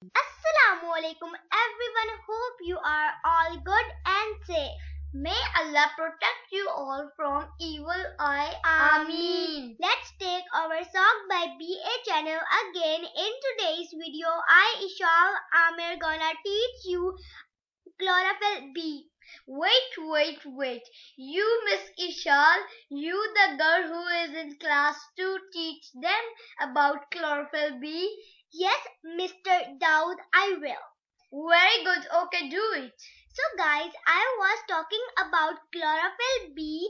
Assalamu alaikum everyone. Hope you are all good and safe. May Allah protect you all from evil eye. Ameen. Let's take our song by BA channel again. In today's video, I Ishal Amir gonna teach you chlorophyll B. Wait. You, Miss Ishal, you the girl who is in class 2, teach them about chlorophyll B? Yes, Mr. Daud, I will. Very good. Okay, do it. So, guys, I was talking about chlorophyll B.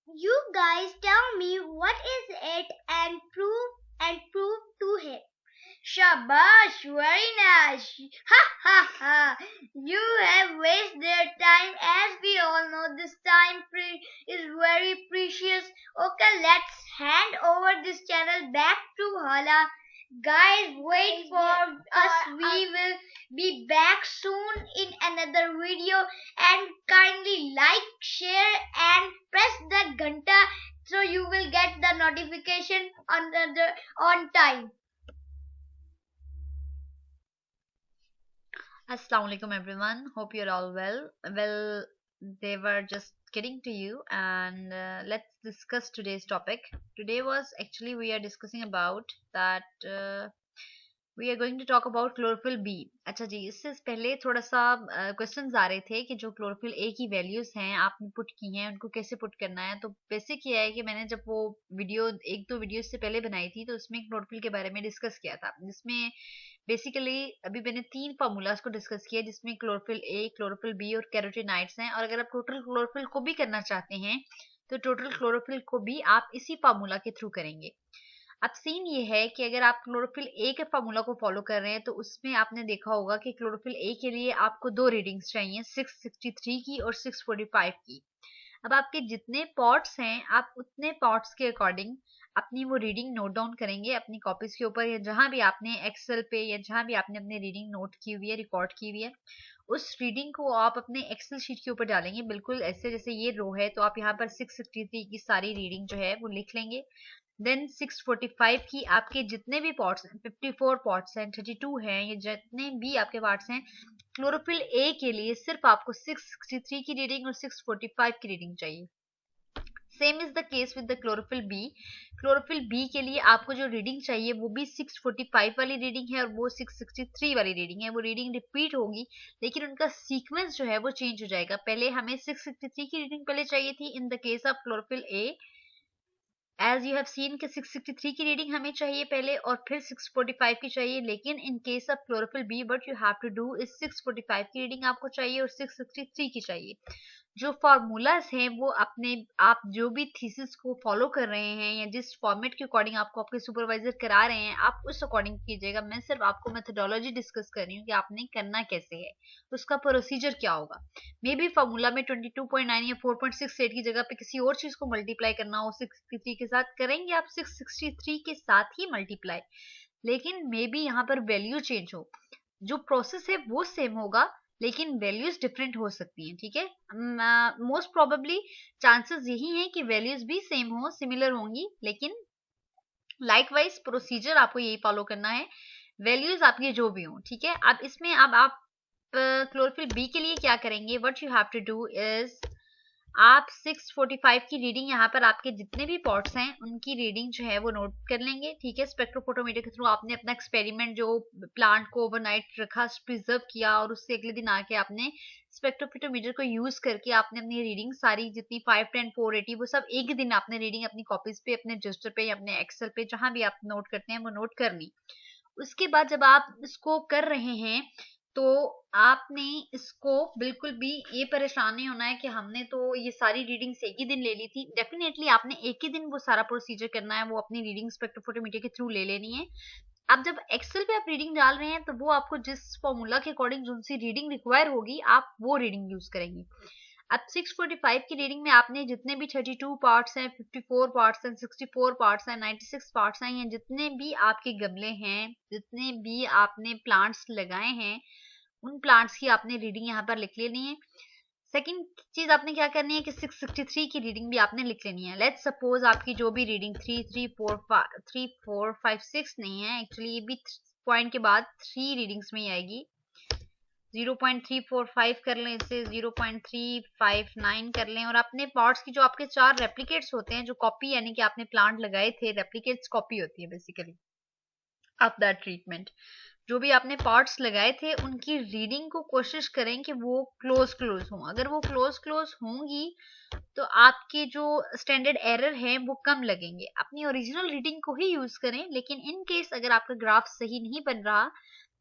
You guys tell me what is it and prove to him. Shabash, very nice. Ha. You have wasted their time. As we all know, this time is very precious. Okay, let's hand over this channel back to Hala. Guys, wait for us. We will be back soon in another video. And kindly like, share, and press the ghanta so you will get the notification on time. Assalamu alaikum everyone. Hope you're all well. Well, they were just getting to you, and let's discuss today's topic. Today was actually we are discussing about that we are going to talk about chlorophyll B. अच्छा जी, इससे पहले थोड़ा सा questions आ रहे थे कि जो chlorophyll A की वैल्यूज हैं आपने पुट की हैं उनको कैसे पुट करना है। तो बेसिक ये है कि मैंने जब वो वीडियो एक दो वीडियो से पहले बनाई थी तो उसमें क्लोरोफिल के बारे में डिस्कस किया था, जिसमें बेसिकली अभी मैंने 3 फार्मूलाज को डिस्कस किया जिसमें क्लोरोफिल ए, क्लोरोफिल बी और कैरोटीनाइड्स हैं। और अगर आप टोटल क्लोरोफिल को भी करना चाहते हैं तो टोटल क्लोरोफिल को भी आप इसी फार्मूला के थ्रू करेंगे। अब सीन ये है कि अगर आप क्लोरोफिल ए के फार्मूला को फॉलो कर रहे हैं तो उसमें आपने देखा होगा कि क्लोरोफिल ए के लिए आपको 2 रीडिंग्स चाहिए, 663 की और 645 की। अब आपके जितने पॉट्स हैं आप उतने पॉट्स के अकॉर्डिंग अपनी वो रीडिंग नोट डाउन करेंगे अपनी कॉपीज के ऊपर, या जहां भी आपने एक्सेल पे या जहां भी आपने अपनी रीडिंग नोट की हुई है, रिकॉर्ड की हुई है, उस रीडिंग को आप अपने एक्सेल शीट के ऊपर डालेंगे। बिल्कुल ऐसे जैसे ये रो है तो आप यहाँ पर 663 की सारी रीडिंग जो है वो लिख लेंगे। देन 645 की आपके जितने भी पॉट्स हैं, 54 पॉट्स हैं, 32 हैं, ये जितने भी आपके पार्ट्स हैं, क्लोरोफिल ए के लिए सिर्फ आपको 663 की रीडिंग और 645 की रीडिंग चाहिए। Same is the case with the chlorophyll B. Chlorophyll B के लिए आपको जो रीडिंग चाहिए वो भी 645 वाली रीडिंग है और वो 663 वाली रीडिंग है। वो रीडिंग रिपीट होगी लेकिन उनका सीक्वेंस जो है वो चेंज हो जाएगा। पहले हमें 663 की रीडिंग पहले चाहिए थी in the case of chlorophyll A, as you have seen कि 663 की रीडिंग हमें चाहिए पहले और फिर 645 की चाहिए। लेकिन in case of chlorophyll B what you have to do is 645 की रीडिंग आपको चाहिए और 663 की चाहिए। जो फार्मूलाज हैं वो अपने आप जो भी थीसिस को फॉलो कर रहे हैं या जिस फॉर्मेट के अकॉर्डिंग आपको आपके सुपरवाइजर करा रहे हैं आप उस अकॉर्डिंग कीजिएगा। मैं सिर्फ आपको मेथोडोलॉजी डिस्कस कर रही हूँ कि आपने करना कैसे है, उसका प्रोसीजर क्या होगा। मे बी फार्मूला में 22.9 या 4.68 की जगह पे किसी और चीज को मल्टीप्लाई करना हो 663 के साथ, करेंगे आप 663 के साथ ही मल्टीप्लाई, लेकिन मे बी यहाँ पर वैल्यू चेंज हो। जो प्रोसेस है वो सेम होगा लेकिन वैल्यूज डिफरेंट हो सकती हैं। ठीक है, मोस्ट प्रोबेबली चांसेस यही हैं कि वैल्यूज भी सेम हो, सिमिलर होंगी, लेकिन लाइकवाइज प्रोसीजर आपको यही फॉलो करना है, वैल्यूज आपकी जो भी हो। ठीक है, अब इसमें अब आप क्लोरोफिल बी के लिए क्या करेंगे, what you have to do is आप 645 की रीडिंग यहाँ पर आपके जितने भी पॉट्स हैं उनकी रीडिंग जो है वो नोट कर लेंगे। ठीक है, स्पेक्ट्रोफोटोमीटर के थ्रू आपने अपना एक्सपेरिमेंट जो प्लांट को ओवरनाइट रखा, प्रिजर्व किया और उससे अगले दिन आके आपने स्पेक्ट्रोफोटोमीटर को यूज करके आपने अपनी रीडिंग सारी जितनी 5, 10, 480 वो सब एक दिन आपने रीडिंग अपनी कॉपीज पे, अपने रजिस्टर पे या अपने एक्सेल पे जहां भी आप नोट करते हैं वो नोट करनी। उसके बाद जब आप इसको कर रहे हैं तो आपने इसको बिल्कुल भी ये परेशान नहीं होना है कि हमने तो ये सारी रीडिंग्स एक ही दिन ले ली थी। डेफिनेटली आपने एक ही दिन वो सारा प्रोसीजर करना है, वो अपनी रीडिंग स्पेक्ट्रोफोटोमीटर के थ्रू ले लेनी है। अब जब एक्सेल पे आप रीडिंग डाल रहे हैं तो वो आपको जिस फॉर्मूला के अकॉर्डिंग जो सी रीडिंग रिक्वायर होगी आप वो रीडिंग यूज करेंगे। अब 645 की रीडिंग में आपने जितने भी 32 पार्ट्स हैं, 54 पार्ट्स हैं, 64 पार्ट्स हैं, 96 पार्ट्स हैं, या जितने भी आपके गमले हैं, जितने भी आपने प्लांट्स लगाए हैं उन प्लांट्स की आपने रीडिंग यहाँ पर लिख लेनी है। सेकंड चीज आपने क्या करनी है कि 663 की रीडिंग भी आपने लिख लेनी है। लेट्स सपोज आपकी जो भी रीडिंग 3, 3, 4, 5, 3, 4, 5, 6 नहीं है, एक्चुअली ये भी पॉइंट के बाद 3 रीडिंग्स में ही आएगी। 0.345 कर लें, इससे 0.359 कर लें, और अपने पॉट्स की जो आपके 4 रेप्लिकेट्स होते हैं, जो कॉपी यानी कि आपने प्लांट लगाए थे, रेप्लिकेट्स कॉपी होती है बेसिकली ऑफ दैट ट्रीटमेंट। जो भी आपने पॉट्स लगाए थे उनकी रीडिंग को कोशिश करें कि वो क्लोज हों। अगर वो क्लोज होंगी तो आपके जो स्टैंडर्ड एरर है वो कम लगेंगे। अपनी ओरिजिनल रीडिंग को ही यूज करें, लेकिन इन केस अगर आपका ग्राफ सही नहीं बन रहा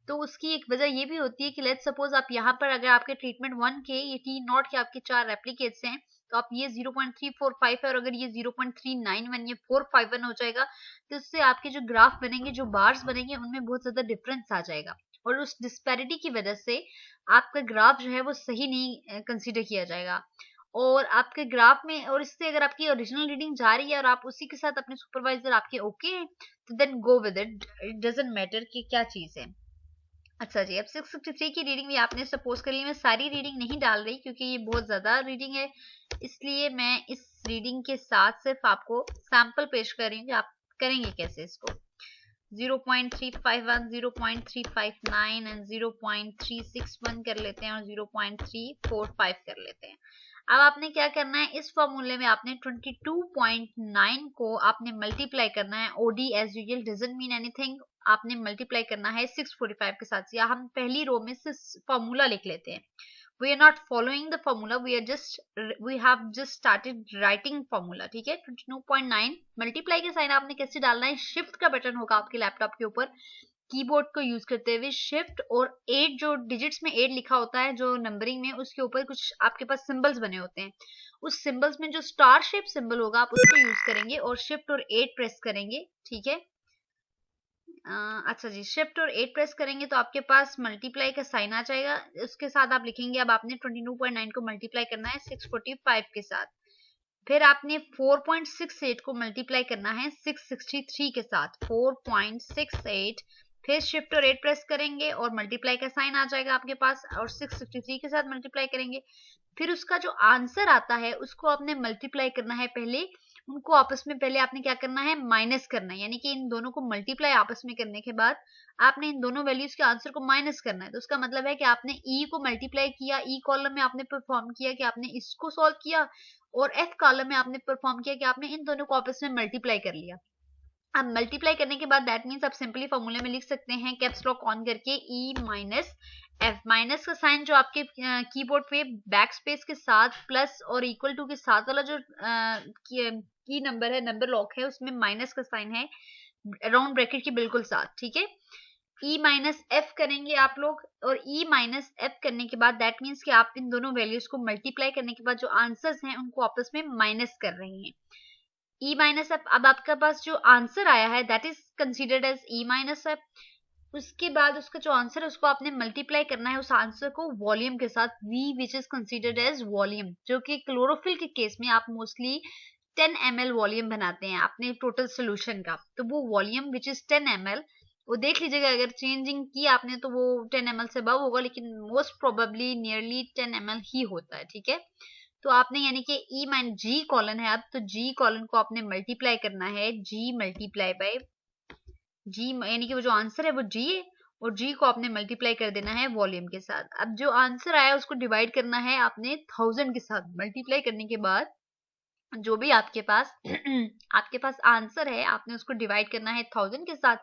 तो उसकी एक वजह ये भी होती है कि लेट्स सपोज आप यहाँ पर अगर आपके ट्रीटमेंट 1 के ये टी नॉट के आपके 4 रेप्लिकेट्स हैं, तो आप ये 0.345 है और अगर ये 0.391 ये 451 हो जाएगा, तो इससे आपके जो ग्राफ बनेंगे, जो बार्स बनेंगे, उनमें बहुत ज्यादा डिफरेंस आ जाएगा और उस डिस्पैरिटी की वजह से आपका ग्राफ जो है वो सही नहीं कंसीडर किया जाएगा। और आपके ग्राफ में, और इससे अगर आपकी ओरिजिनल रीडिंग जा रही है और आप उसी के साथ अपने सुपरवाइजर आपके ओके हैं, तो then go with it, it doesn't matter कि क्या चीज है। अच्छा जी, अब 653 की रीडिंग भी आपने सपोज कर ली। मैं सारी रीडिंग नहीं डाल रही क्योंकि ये बहुत ज्यादा रीडिंग है, इसलिए मैं इस रीडिंग के साथ सिर्फ आपको सैंपल पेश कर रही हूँ कि आप करेंगे कैसे इसको। 0.351, 0.359 एंड 0.361 कर लेते हैं और 0.345 कर लेते हैं। अब आपने क्या करना है, इस फॉर्मूले में आपने 22.9 को आपने मल्टीप्लाई करना है। OD as usual doesn't mean anything, आपने मल्टीप्लाई करना है 645 के साथ। या हम पहली रो में से फॉर्मूला लिख लेते हैं। we are not following the formula, we have just started writing formula, ठीक है। 22.9 मल्टीप्लाई के साइन आपने कैसे डालना है, शिफ्ट का बटन होगा आपके लैपटॉप के ऊपर, कीबोर्ड को यूज करते हुए शिफ्ट और 8 जो डिजिट्स में 8 लिखा होता है जो नंबरिंग में, उसके ऊपर कुछ आपके पास सिंबल्स बने होते हैं, उस सिंबल्स में जो स्टार शेप सिंबल होगा आप उसको यूज करेंगे और शिफ्ट और 8 प्रेस करेंगे, ठीक है। अच्छा जी, शिफ्ट और 8 प्रेस करेंगे तो आपके पास मल्टीप्लाई का साइन आ जाएगा। उसके साथ आप लिखेंगे, अब आपने 22.9 को मल्टीप्लाई करना है 645 के साथ, फिर आपने 4.68 को मल्टीप्लाई करना है 663 के साथ, 4.68, फिर शिफ्ट और 8 प्रेस करेंगे और मल्टीप्लाई का साइन आ जाएगा आपके पास और 663 के साथ मल्टीप्लाई करेंगे। फिर उसका जो आंसर आता है उसको आपने मल्टीप्लाई करना है, पहले उनको आपस में पहले आपने क्या करना है, माइनस करना है, यानी कि इन दोनों को मल्टीप्लाई आपस में करने के बाद आपने इन दोनों वैल्यूज के आंसर को माइनस करना है। तो उसका मतलब है कि आपने ई को मल्टीप्लाई किया, ई कॉलम में आपने परफॉर्म किया कि आपने इसको सॉल्व किया, और एफ कॉलम में आपने परफॉर्म किया कि आपने इन दोनों को आपस में मल्टीप्लाई कर लिया। अब मल्टीप्लाई करने के बाद दैट मीन्स आप सिंपली फॉर्मूले में लिख सकते हैं कैप्स लॉक ऑन करके ई माइनस एफ, माइनस का साइन जो आपके कीबोर्ड पे बैक स्पेस के साथ प्लस और इक्वल टू के साथ वाला जो की नंबर है, नंबर लॉक है, उसमें माइनस का साइन है राउंड ब्रैकेट के बिल्कुल साथ, ठीक है। ई माइनस एफ करेंगे आप लोग, और ई माइनस एफ करने के बाद दैट मीन्स कि आप इन दोनों वैल्यूज को मल्टीप्लाई करने के बाद जो आंसर्स हैं उनको आपस में माइनस कर रहे हैं। ई माइनस एफ, अब आपके पास जो आंसर आया है that is considered as E minus F. उसके बाद उसका जो आंसर है उसको आपने मल्टीप्लाई करना है उस आंसर को वॉल्यूम के साथ, V which is considered as volume, जो कि क्लोरोफिल के केस में आप मोस्टली 10 ml वॉल्यूम बनाते हैं अपने टोटल सोल्यूशन का, तो वो वॉल्यूम विच इज 10 ml, वो देख लीजिएगा अगर चेंजिंग की आपने तो वो 10 ml से अबव होगा, लेकिन मोस्ट प्रोबेबली नियरली 10 ml ही होता है, ठीक है। तो आपने यानी कि ई माइन जी कॉलन है, अब तो जी कॉलन को आपने मल्टीप्लाई करना है, जी मल्टीप्लाई बाय जी, यानी कि वो जो आंसर है वो जी है और जी को आपने मल्टीप्लाई कर देना है वॉल्यूम के साथ। अब जो आंसर आया उसको डिवाइड करना है आपने 1000 के साथ, मल्टीप्लाई करने के बाद जो भी आपके पास आपके पास आंसर है आपने उसको डिवाइड करना है 1000 के साथ।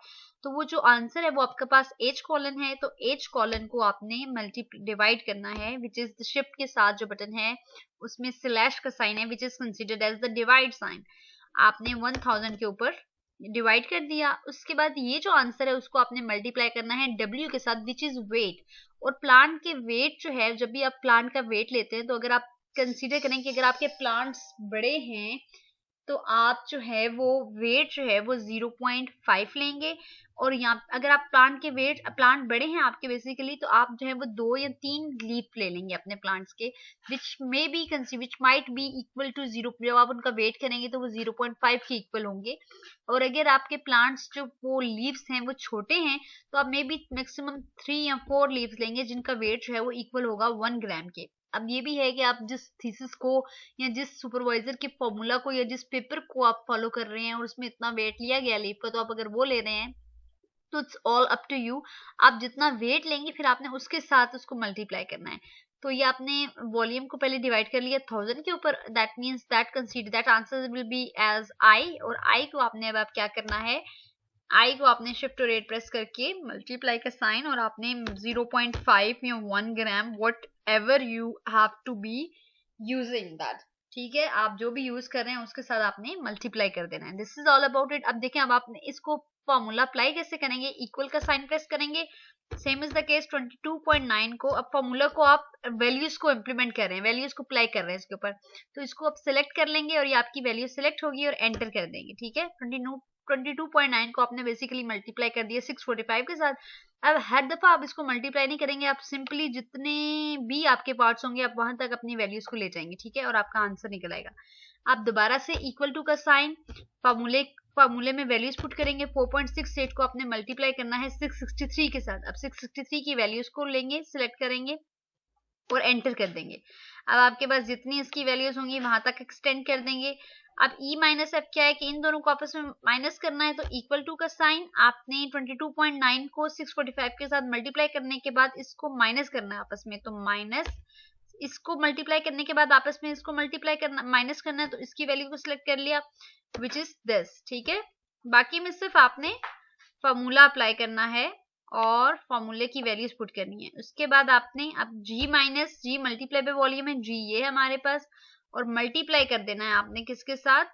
तो वो जो आंसर है वो आपके पास एच कॉलन है, तो एच कॉलन को आपने मल्टी डिवाइड करना है विच इज द शिफ्ट के साथ जो बटन है उसमें स्लैश का साइन है which is considered as the divide sign, आपने 1000 के ऊपर डिवाइड कर दिया। उसके बाद ये जो आंसर है उसको आपने मल्टीप्लाई करना है W के साथ विच इज वेट, और प्लांट के वेट जो है, जब भी आप प्लांट का वेट लेते हैं तो अगर आप कंसीडर करें कि अगर आपके प्लांट्स बड़े हैं तो आप जो है वो वेट जो है वो 0.5 लेंगे, और यहाँ अगर आप प्लांट बड़े हैं आपके बेसिकली तो आप जो है वो 2 या 3 लीफ ले लेंगे अपने प्लांट्स के which might be equal to 0, जब आप उनका वेट करेंगे तो वो 0.5 के इक्वल होंगे। और अगर आपके प्लांट्स जो वो लीव्स हैं वो छोटे हैं तो आप मे बी मैक्सिमम 3 या 4 लीव्स लेंगे जिनका वेट जो है वो इक्वल होगा 1 ग्राम के। अब ये भी है कि आप जिस थीसिस को या जिस सुपरवाइजर के फॉर्मूला को या जिस पेपर को आप फॉलो कर रहे हैं और उसमें इतना वेट लिया गया लीफ का, तो आप अगर वो ले रहे हैं तो it's all up to you, आप जितना वेट लेंगे फिर आपने उसके साथ उसको मल्टीप्लाई करना है। तो ये आपने वॉल्यूम को पहले डिवाइड कर लिया 1000 के ऊपर, that means that consider that answer will be as I, और आई को आपने अब क्या करना है, आई को आपने शिफ्ट टू रेट प्रेस करके मल्टीप्लाई का साइन, और आपने 0.5 या 1 gram whatever you have to be using that, ठीक है, आप जो भी यूज कर रहे हैं उसके साथ आपने मल्टीप्लाई कर देना है। This is all about it. अब देखें, अब आपने इसको फॉर्मूला अप्लाई कैसे करेंगे, इक्वल का साइन प्रेस करेंगे, सेम इज द केस 22.9 को, अब फॉर्मूला को आप वैल्यूज को इंप्लीमेंट कर रहे हैं, वैल्यूज को अप्लाई कर रहे हैं इसके ऊपर, तो इसको आप सिलेक्ट कर लेंगे और ये आपकी वैल्यू सिलेक्ट होगी और एंटर कर देंगे, ठीक है। 22.9 को आपने बेसिकली मल्टीप्लाई कर दिया 645 के साथ। अब हर दफा आप इसको मल्टीप्लाई नहीं करेंगे, आप सिंपली जितने भी आपके पार्ट्स होंगे आप वहां तक अपनी वैल्यूज को ले जाएंगे, ठीक है, और आपका आंसर निकल आएगा। आप दोबारा से इक्वल टू का साइन, फॉर्मूले में वैल्यूज पुट करेंगे, 4.68 को आपने मल्टीप्लाई करना है 663 के साथ। अब 663 की वैल्यूज को लेंगे, सिलेक्ट करेंगे और एंटर कर देंगे। अब आपके पास जितनी इसकी वैल्यूज होंगी वहां तक एक्सटेंड कर देंगे। अब ई माइनस एफ क्या है कि इन दोनों को आपस में माइनस करना है, तो इक्वल टू का साइन आपने 22.9 को 645 के साथ मल्टीप्लाई करने के बाद इसको माइनस करना है आपस में, तो माइनस इसको मल्टीप्लाई करने के बाद आपस में इसको मल्टीप्लाई करना, माइनस करना है, तो इसकी वैल्यू को सिलेक्ट कर लिया विच इज दिस, ठीक है। बाकी में सिर्फ आपने फॉर्मूला अप्लाई करना है और फॉर्मूले की वैल्यूज पुट करनी है। उसके बाद आपने अब G minus G multiply by volume है, जी ये है हमारे पास, और मल्टीप्लाई कर देना है आपने किसके साथ,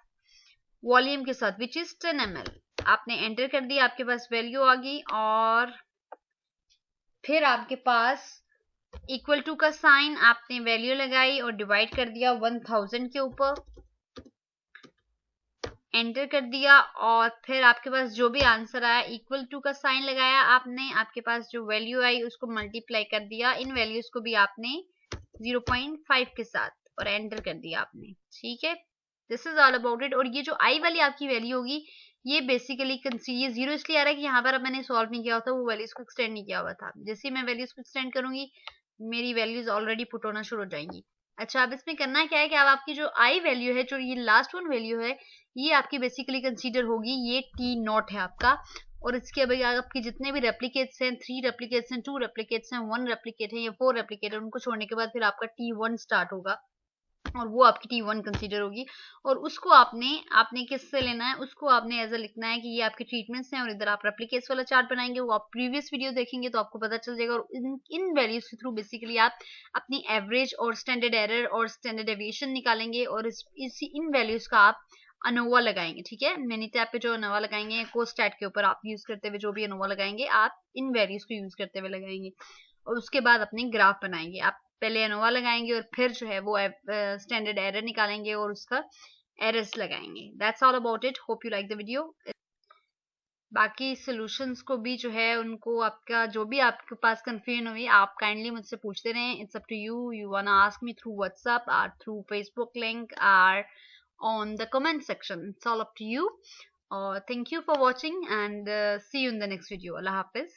वॉल्यूम के साथ विच इज 10 ml। आपने एंटर कर दिया, आपके पास वैल्यू आ गई, और फिर आपके पास इक्वल टू का साइन, आपने वैल्यू लगाई और डिवाइड कर दिया 1000 के ऊपर, एंटर कर दिया, और फिर आपके पास जो भी आंसर आया इक्वल टू का साइन लगाया आपने, आपके पास जो वैल्यू आई उसको मल्टीप्लाई कर दिया, इन वैल्यूज को भी आपने 0.5 के साथ, और एंटर कर दिया आपने, ठीक है। This is all about it. और ये जो आई वाली आपकी वैल्यू होगी ये बेसिकली ये जीरो इसलिए आ रहा है कि यहाँ पर अब मैंने सॉल्व नहीं किया होता, वो वैल्यूज को एक्सटेंड नहीं किया हुआ था। जैसे ही मैं वैल्यूज को एक्सटेंड करूंगी मेरी वैल्यूज ऑलरेडी पुट होना शुरू हो जाएंगी। अच्छा, अब इसमें करना क्या है कि अब आपकी जो आई वैल्यू है, जो ये लास्ट वन वैल्यू है, ये आपकी बेसिकली कंसीडर होगी, ये टी नॉट है आपका, और इसके अभी आपके जितने भी रेप्लिकेट्स हैं, 3 रेप्लिकेट्स हैं, 2 रेप्लिकेट्स हैं, 1 रेप्लिकेट है या 4 रेप्लिकेट है, उनको छोड़ने के बाद फिर आपका T1 स्टार्ट होगा और वो आपकी T1 कंसीडर होगी। और उसको आपने किससे लेना है, उसको आपने एज अ लिखना है कि ये आपके ट्रीटमेंट्स हैं, और इधर आप रेप्लिकेट्स वाला चार्ट बनाएंगे, वो आप प्रीवियस वीडियो देखेंगे तो आपको पता चल जाएगा। और इन वैल्यूज के थ्रू बेसिकली आप अपनी एवरेज और स्टैंडर्ड एरर और स्टैंडर्ड डेविएशन निकालेंगे, और इन वैल्यूज का आप अनोवा लगाएंगे, ठीक है। मैनीटैब पे जो अनोवा लगाएंगे, कोस्टैट के ऊपर आप यूज करते हुए जो भी अनोवा लगाएंगे आप इन वैल्यूज को यूज करते हुए लगाएंगे, और उसके बाद अपने ग्राफ बनाएंगे। आप पहले अनोवा लगाएंगे और फिर जो है वो स्टैंडर्ड एरर निकालेंगे और उसका एरर्स लगाएंगे। That's all about it, hope you like the video. बाकी सॉल्यूशंस को भी जो है उनको आपका जो भी आपके पास कंफ्यूजन हुई आप काइंडली मुझसे पूछते रहें। It's up to you, you wanna ask me through WhatsApp और थ्रू फेसबुक लिंक और on the comment section. It's all up to you. Thank you for watching and see you in the next video. Allah Hafiz.